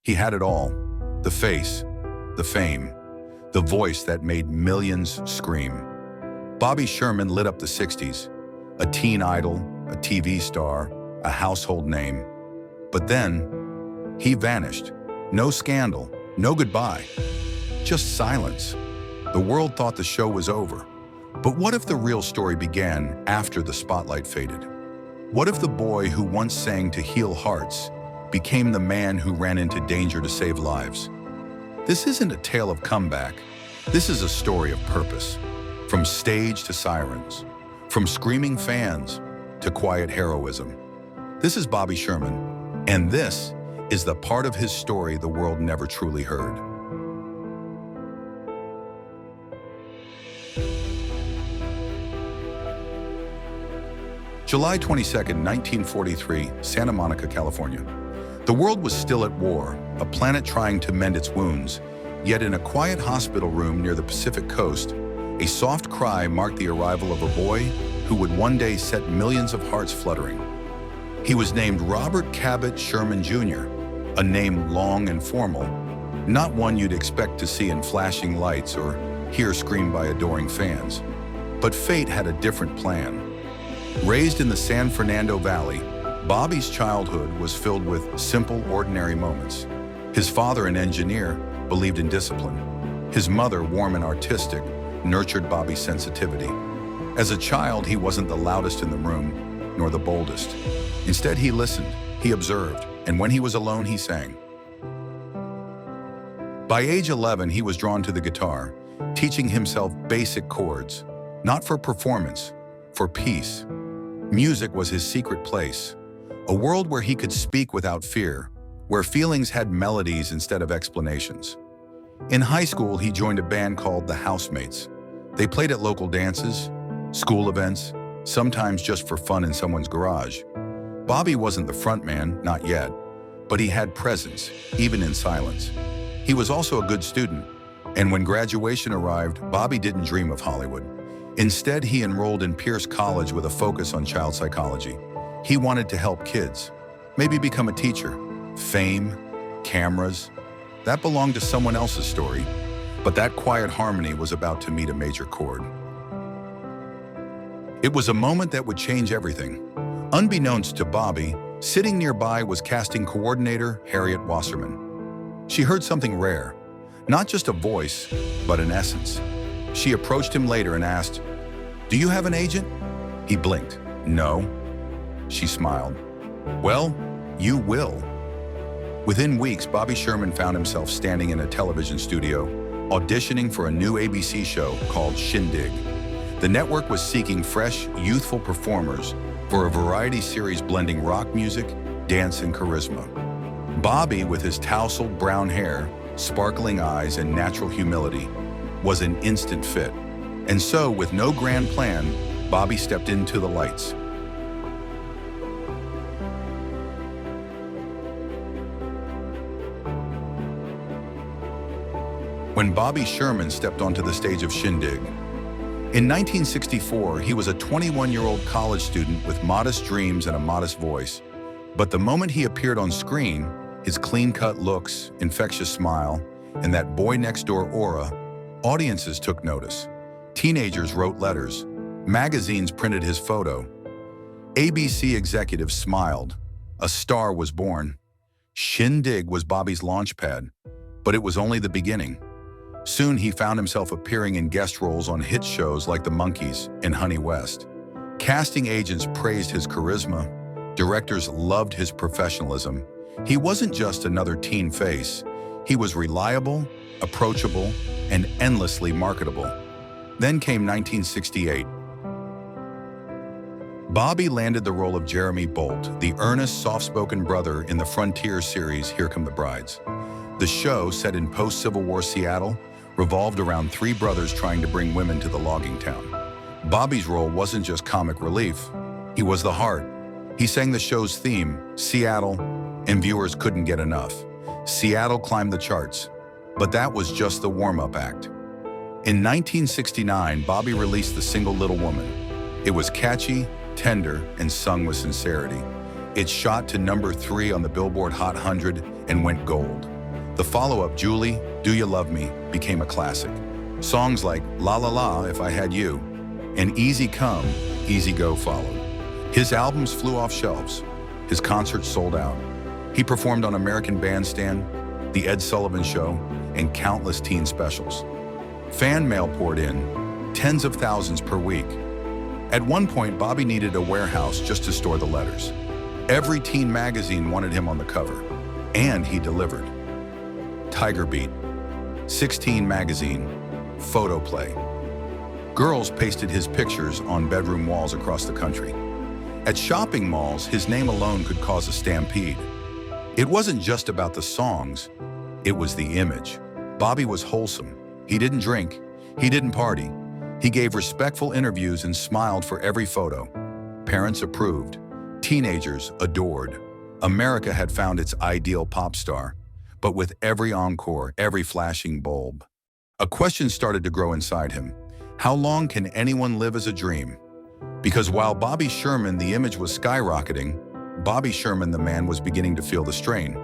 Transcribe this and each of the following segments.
He had it all: the face, the fame, the voice that made millions scream. Bobby Sherman lit up the 60s, a teen idol, a TV star, a household name. But then, he vanished. No scandal, no goodbye, just silence. The world thought the show was over. But what if the real story began after the spotlight faded? What if the boy who once sang to heal hearts became the man who ran into danger to save lives? This isn't a tale of comeback. This is a story of purpose. From stage to sirens, from screaming fans to quiet heroism. This is Bobby Sherman, and this is the part of his story the world never truly heard. July 22, 1943, Santa Monica, California. The world was still at war, a planet trying to mend its wounds. Yet in a quiet hospital room near the Pacific coast, a soft cry marked the arrival of a boy who would one day set millions of hearts fluttering. He was named Robert Cabot Sherman Jr., a name long and formal, not one you'd expect to see in flashing lights or hear screamed by adoring fans. But fate had a different plan. Raised in the San Fernando Valley, Bobby's childhood was filled with simple, ordinary moments. His father, an engineer, believed in discipline. His mother, warm and artistic, nurtured Bobby's sensitivity. As a child, he wasn't the loudest in the room, nor the boldest. Instead, he listened, he observed, and when he was alone, he sang. By age 11, he was drawn to the guitar, teaching himself basic chords, not for performance, for peace. Music was his secret place, a world where he could speak without fear, where feelings had melodies instead of explanations. In high school, he joined a band called the Housemates. They played at local dances, school events, sometimes just for fun in someone's garage. Bobby wasn't the front man, not yet, but he had presence, even in silence. He was also a good student, and when graduation arrived, Bobby didn't dream of Hollywood. Instead, he enrolled in Pierce College with a focus on child psychology. He wanted to help kids, maybe become a teacher. Fame, cameras, that belonged to someone else's story, but that quiet harmony was about to meet a major chord. It was a moment that would change everything. Unbeknownst to Bobby, sitting nearby was casting coordinator Harriet Wasserman. She heard something rare, not just a voice, but an essence. She approached him later and asked, "Do you have an agent?" He blinked. "No." She smiled. "Well, you will." Within weeks, Bobby Sherman found himself standing in a television studio, auditioning for a new ABC show called Shindig. The network was seeking fresh, youthful performers for a variety series blending rock music, dance, and charisma. Bobby, with his tousled brown hair, sparkling eyes, and natural humility, was an instant fit. And so, with no grand plan, Bobby stepped into the lights. When Bobby Sherman stepped onto the stage of Shindig. In 1964, he was a 21-year-old college student with modest dreams and a modest voice. But the moment he appeared on screen, his clean-cut looks, infectious smile, and that boy-next-door aura, audiences took notice. Teenagers wrote letters. Magazines printed his photo. ABC executives smiled. A star was born. Shindig was Bobby's launchpad, but it was only the beginning. Soon he found himself appearing in guest roles on hit shows like The Monkees and Honey West. Casting agents praised his charisma. Directors loved his professionalism. He wasn't just another teen face. He was reliable, approachable, and endlessly marketable. Then came 1968. Bobby landed the role of Jeremy Bolt, the earnest, soft-spoken brother in the Frontier series Here Come the Brides. The show, set in post-Civil War Seattle, revolved around three brothers trying to bring women to the logging town. Bobby's role wasn't just comic relief. He was the heart. He sang the show's theme, Seattle, and viewers couldn't get enough. Seattle climbed the charts, but that was just the warm-up act. In 1969, Bobby released the single Little Woman. It was catchy, tender, and sung with sincerity. It shot to number 3 on the Billboard Hot 100 and went gold. The follow-up, Julie, Do You Love Me, became a classic. Songs like La La La, If I Had You, and Easy Come, Easy Go followed. His albums flew off shelves. His concerts sold out. He performed on American Bandstand, The Ed Sullivan Show, and countless teen specials. Fan mail poured in, tens of thousands per week. At one point, Bobby needed a warehouse just to store the letters. Every teen magazine wanted him on the cover, and he delivered. Tiger Beat, 16 Magazine, Photo Play. Girls pasted his pictures on bedroom walls across the country. At shopping malls, his name alone could cause a stampede. It wasn't just about the songs, it was the image. Bobby was wholesome. He didn't drink, he didn't party. He gave respectful interviews and smiled for every photo. Parents approved. Teenagers adored. America had found its ideal pop star. But with every encore, every flashing bulb, a question started to grow inside him. How long can anyone live as a dream? Because while Bobby Sherman, the image was skyrocketing, Bobby Sherman, the man, was beginning to feel the strain.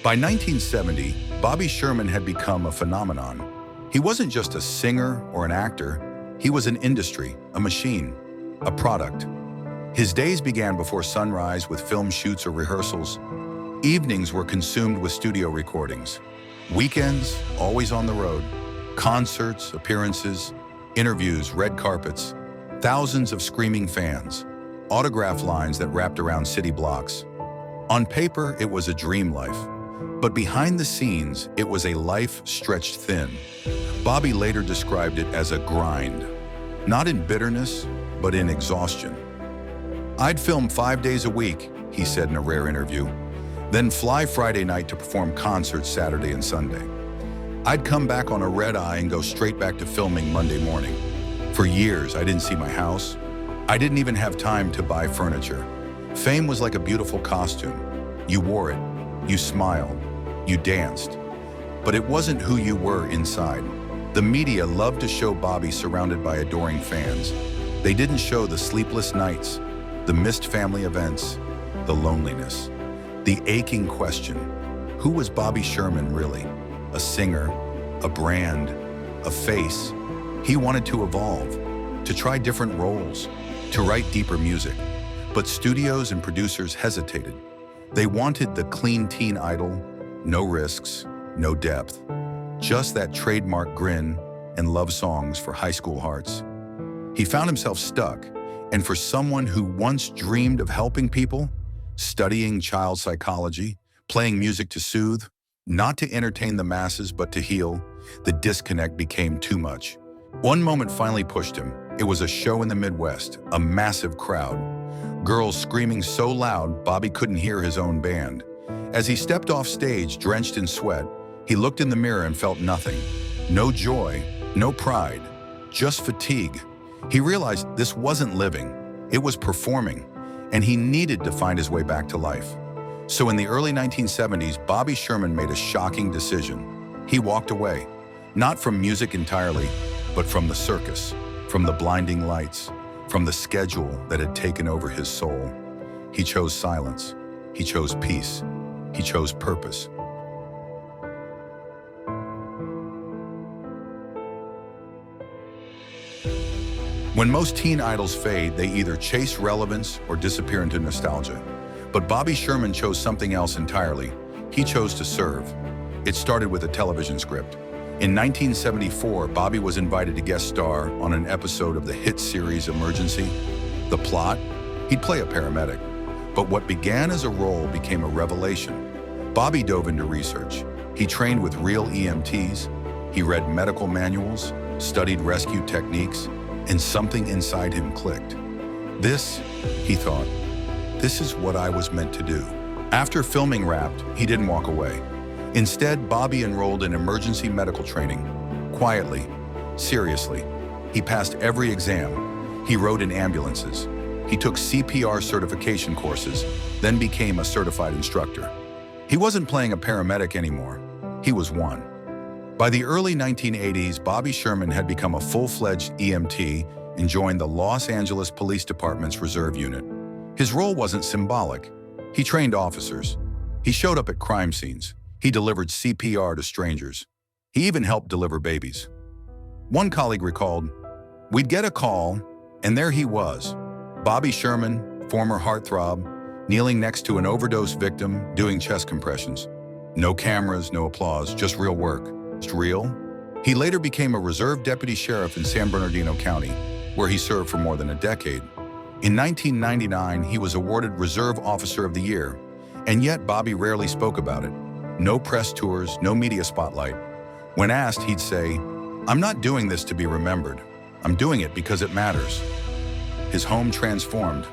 By 1970, Bobby Sherman had become a phenomenon. He wasn't just a singer or an actor, he was an industry, a machine, a product. His days began before sunrise with film shoots or rehearsals. Evenings were consumed with studio recordings. Weekends, always on the road. Concerts, appearances, interviews, red carpets. Thousands of screaming fans. Autograph lines that wrapped around city blocks. On paper, it was a dream life. But behind the scenes, it was a life stretched thin. Bobby later described it as a grind. Not in bitterness, but in exhaustion. I'd film 5 days a week, he said in a rare interview, then fly Friday night to perform concerts Saturday and Sunday. I'd come back on a red eye and go straight back to filming Monday morning. For years, I didn't see my house. I didn't even have time to buy furniture. Fame was like a beautiful costume. You wore it, you smiled, you danced. But it wasn't who you were inside. The media loved to show Bobby surrounded by adoring fans. They didn't show the sleepless nights, the missed family events, the loneliness, the aching question, who was Bobby Sherman really? A singer, a brand, a face. He wanted to evolve, to try different roles, to write deeper music. But studios and producers hesitated. They wanted the clean teen idol, no risks, no depth, just that trademark grin and love songs for high school hearts. He found himself stuck. And for someone who once dreamed of helping people, studying child psychology, playing music to soothe, not to entertain the masses but to heal, the disconnect became too much. One moment finally pushed him. It was a show in the Midwest, a massive crowd. Girls screaming so loud, Bobby couldn't hear his own band. As he stepped off stage, drenched in sweat, he looked in the mirror and felt nothing. No joy, no pride, just fatigue. He realized this wasn't living, it was performing, and he needed to find his way back to life. So in the early 1970s, Bobby Sherman made a shocking decision. He walked away, not from music entirely, but from the circus, from the blinding lights, from the schedule that had taken over his soul. He chose silence, he chose peace, he chose purpose. When most teen idols fade, they either chase relevance or disappear into nostalgia. But Bobby Sherman chose something else entirely. He chose to serve. It started with a television script. In 1974, Bobby was invited to guest star on an episode of the hit series Emergency. The plot? He'd play a paramedic. But what began as a role became a revelation. Bobby dove into research. He trained with real EMTs. He read medical manuals, studied rescue techniques, and something inside him clicked. This, he thought, this is what I was meant to do. After filming wrapped, he didn't walk away. Instead, Bobby enrolled in emergency medical training. Quietly, seriously. He passed every exam. He rode in ambulances. He took CPR certification courses, then became a certified instructor. He wasn't playing a paramedic anymore. He was one. By the early 1980s, Bobby Sherman had become a full-fledged EMT and joined the Los Angeles Police Department's Reserve Unit. His role wasn't symbolic. He trained officers. He showed up at crime scenes. He delivered CPR to strangers. He even helped deliver babies. One colleague recalled, "We'd get a call, and there he was, Bobby Sherman, former heartthrob, kneeling next to an overdose victim doing chest compressions. No cameras, no applause, just real work." Just real? He later became a reserve deputy sheriff in San Bernardino County, where he served for more than a decade. In 1999, he was awarded Reserve Officer of the Year, and yet Bobby rarely spoke about it. No press tours, no media spotlight. When asked, he'd say, "I'm not doing this to be remembered. I'm doing it because it matters." His home transformed.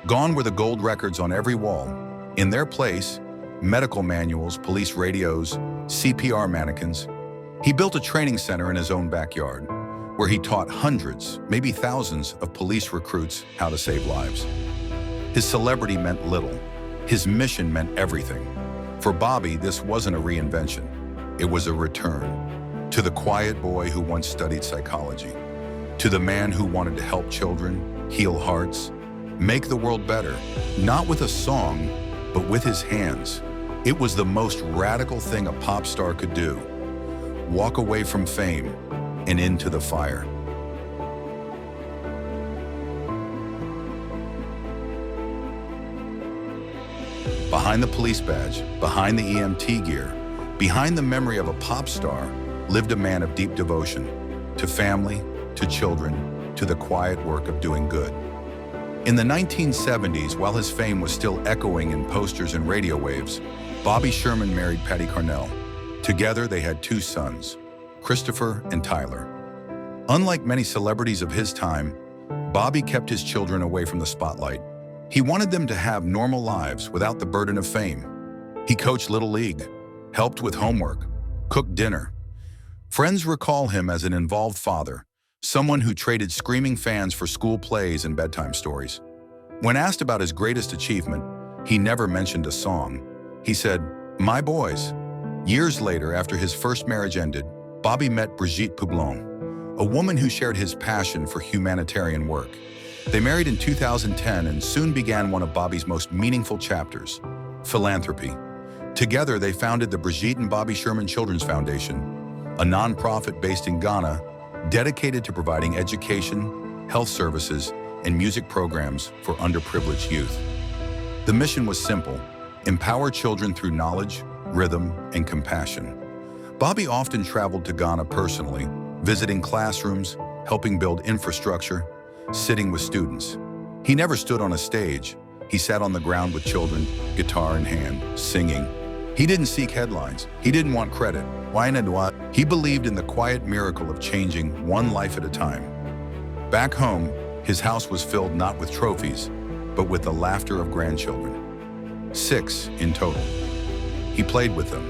Gone were the gold records on every wall. In their place, medical manuals, police radios, CPR mannequins. He built a training center in his own backyard, where he taught hundreds, maybe thousands of police recruits how to save lives. His celebrity meant little. His mission meant everything. For Bobby, this wasn't a reinvention. It was a return to the quiet boy who once studied psychology, to the man who wanted to help children, heal hearts, make the world better, not with a song, but with his hands. It was the most radical thing a pop star could do. Walk away from fame and into the fire. Behind the police badge, behind the EMT gear, behind the memory of a pop star, lived a man of deep devotion to family, to children, to the quiet work of doing good. In the 1970s, while his fame was still echoing in posters and radio waves, Bobby Sherman married Patty Carnell. Together, they had two sons, Christopher and Tyler. Unlike many celebrities of his time, Bobby kept his children away from the spotlight. He wanted them to have normal lives without the burden of fame. He coached Little League, helped with homework, cooked dinner. Friends recall him as an involved father, someone who traded screaming fans for school plays and bedtime stories. When asked about his greatest achievement, he never mentioned a song. He said, "My boys." Years later, after his first marriage ended, Bobby met Brigitte Poublon, a woman who shared his passion for humanitarian work. They married in 2010 and soon began one of Bobby's most meaningful chapters, philanthropy. Together, they founded the Brigitte and Bobby Sherman Children's Foundation, a nonprofit based in Ghana dedicated to providing education, health services, and music programs for underprivileged youth. The mission was simple: empower children through knowledge, rhythm, and compassion. Bobby often traveled to Ghana personally, visiting classrooms, helping build infrastructure, sitting with students. He never stood on a stage. He sat on the ground with children, guitar in hand, singing. He didn't seek headlines. He didn't want credit. He believed in the quiet miracle of changing one life at a time. Back home, his house was filled not with trophies, but with the laughter of grandchildren. 6 in total. He played with them,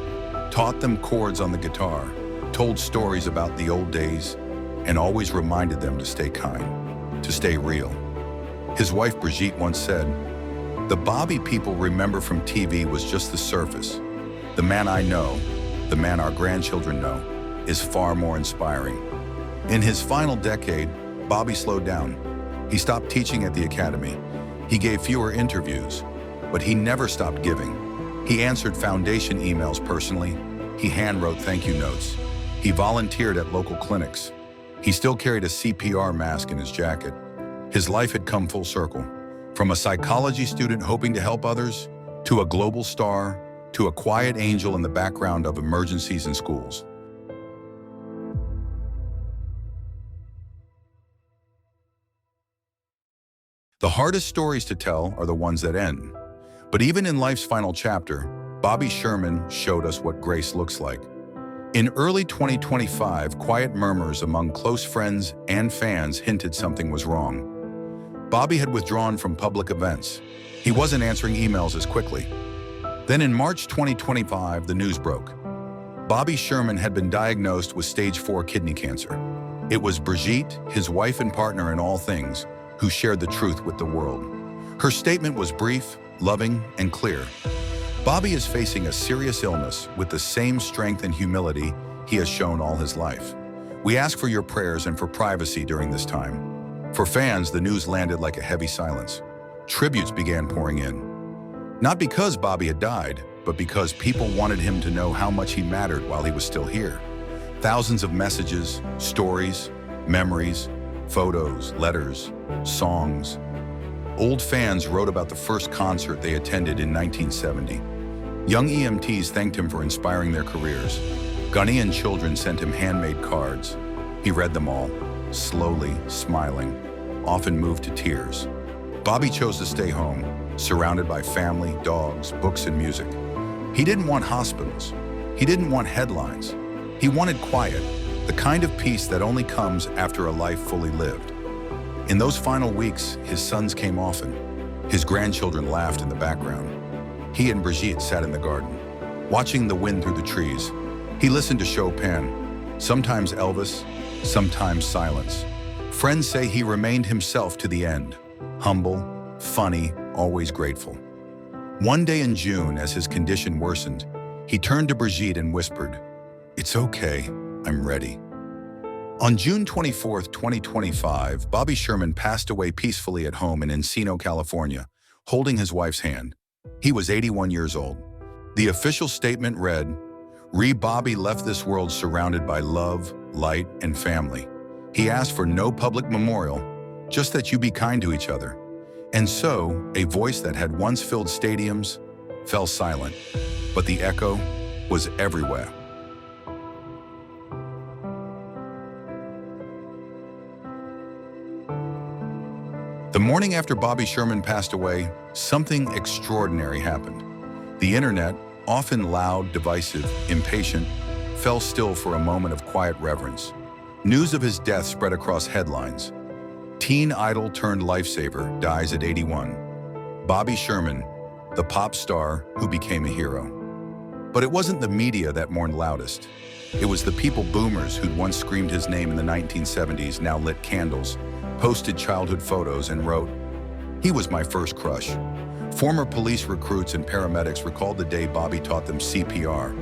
taught them chords on the guitar, told stories about the old days, and always reminded them to stay kind, to stay real. His wife Brigitte once said, "The Bobby people remember from TV was just the surface. The man I know, the man our grandchildren know, is far more inspiring." In his final decade, Bobby slowed down. He stopped teaching at the academy. He gave fewer interviews, but he never stopped giving. He answered foundation emails personally. He handwrote thank you notes. He volunteered at local clinics. He still carried a CPR mask in his jacket. His life had come full circle. From a psychology student hoping to help others, to a global star, to a quiet angel in the background of emergencies in schools. The hardest stories to tell are the ones that end. But even in life's final chapter, Bobby Sherman showed us what grace looks like. In early 2025, quiet murmurs among close friends and fans hinted something was wrong. Bobby had withdrawn from public events. He wasn't answering emails as quickly. Then in March 2025, the news broke. Bobby Sherman had been diagnosed with stage 4 kidney cancer. It was Brigitte, his wife and partner in all things, who shared the truth with the world. Her statement was brief, loving, and clear. Bobby is facing a serious illness with the same strength and humility he has shown all his life. We ask for your prayers and for privacy during this time. For fans, the news landed like a heavy silence. Tributes began pouring in. Not because Bobby had died, but because people wanted him to know how much he mattered while he was still here. Thousands of messages, stories, memories, photos, letters, songs. Old fans wrote about the first concert they attended in 1970. Young EMTs thanked him for inspiring their careers. Ghanaian children sent him handmade cards. He read them all, slowly, smiling, often moved to tears. Bobby chose to stay home, surrounded by family, dogs, books, and music. He didn't want hospitals. He didn't want headlines. He wanted quiet, the kind of peace that only comes after a life fully lived. In those final weeks, his sons came often. His grandchildren laughed in the background. He and Brigitte sat in the garden, watching the wind through the trees. He listened to Chopin, sometimes Elvis, sometimes silence. Friends say he remained himself to the end, humble, funny, always grateful. One day in June, as his condition worsened, he turned to Brigitte and whispered, "It's okay, I'm ready." On June 24, 2025, Bobby Sherman passed away peacefully at home in Encino, California, holding his wife's hand. He was 81 years old. The official statement read, Bobby left this world surrounded by love, light, and family. He asked for no public memorial, just that you be kind to each other. And so, a voice that had once filled stadiums fell silent, but the echo was everywhere. The morning after Bobby Sherman passed away, something extraordinary happened. The internet, often loud, divisive, impatient, fell still for a moment of quiet reverence. News of his death spread across headlines. Teen idol turned lifesaver dies at 81. Bobby Sherman, the pop star who became a hero. But it wasn't the media that mourned loudest. It was the people boomers who'd once screamed his name in the 1970s now lit candles, posted childhood photos, and wrote, "He was my first crush." Former police recruits and paramedics recalled the day Bobby taught them CPR.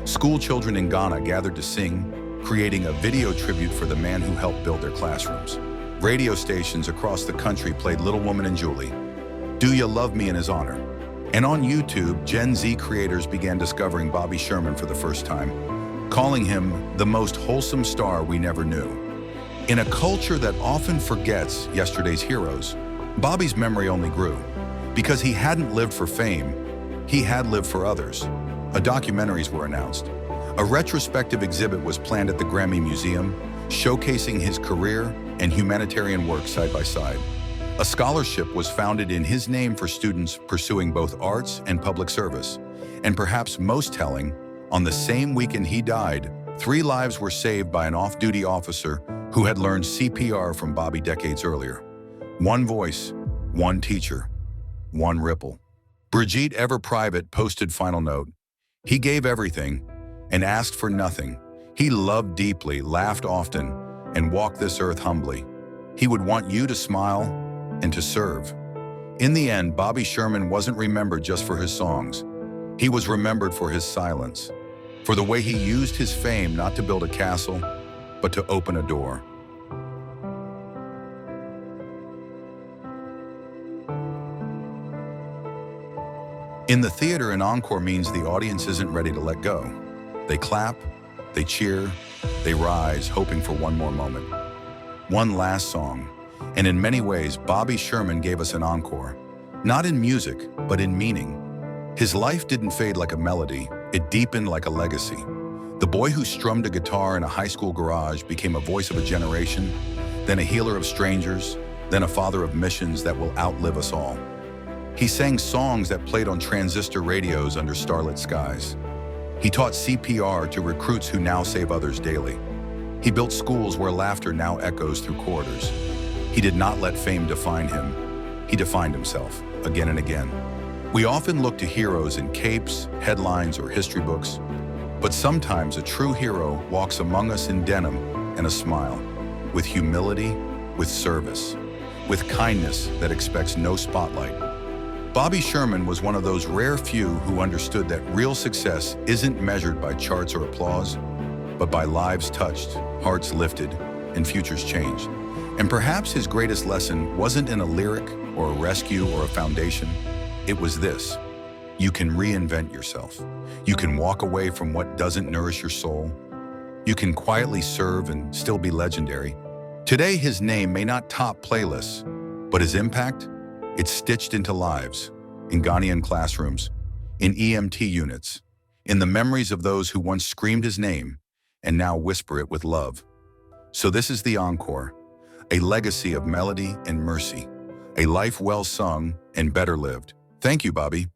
School children in Ghana gathered to sing, creating a video tribute for the man who helped build their classrooms. Radio stations across the country played Little Woman and Julie, "Do Ya Love Me" in his honor. And on YouTube, Gen Z creators began discovering Bobby Sherman for the first time, calling him the most wholesome star we never knew. In a culture that often forgets yesterday's heroes, Bobby's memory only grew. Because he hadn't lived for fame, he had lived for others. Documentaries were announced. A retrospective exhibit was planned at the Grammy Museum, showcasing his career and humanitarian work side by side. A scholarship was founded in his name for students pursuing both arts and public service. And perhaps most telling, on the same weekend he died, 3 lives were saved by an off-duty officer who had learned CPR from Bobby decades earlier. One voice, one teacher, one ripple. Brigitte, ever private, posted final note. He gave everything and asked for nothing. He loved deeply, laughed often, and walked this earth humbly. He would want you to smile and to serve. In the end, Bobby Sherman wasn't remembered just for his songs. He was remembered for his silence, for the way he used his fame not to build a castle, but to open a door. In the theater, an encore means the audience isn't ready to let go. They clap, they cheer, they rise, hoping for one more moment. One last song. And in many ways, Bobby Sherman gave us an encore. Not in music, but in meaning. His life didn't fade like a melody, it deepened like a legacy. The boy who strummed a guitar in a high school garage became a voice of a generation, then a healer of strangers, then a father of missions that will outlive us all. He sang songs that played on transistor radios under starlit skies. He taught CPR to recruits who now save others daily. He built schools where laughter now echoes through corridors. He did not let fame define him. He defined himself, again and again. We often look to heroes in capes, headlines, or history books, but sometimes a true hero walks among us in denim and a smile, with humility, with service, with kindness that expects no spotlight. Bobby Sherman was one of those rare few who understood that real success isn't measured by charts or applause, but by lives touched, hearts lifted, and futures changed. And perhaps his greatest lesson wasn't in a lyric or a rescue or a foundation. It was this: you can reinvent yourself. You can walk away from what doesn't nourish your soul. You can quietly serve and still be legendary. Today, his name may not top playlists, but his impact? It's stitched into lives, in Ghanaian classrooms, in EMT units, in the memories of those who once screamed his name and now whisper it with love. So this is the encore, a legacy of melody and mercy, a life well sung and better lived. Thank you, Bobby.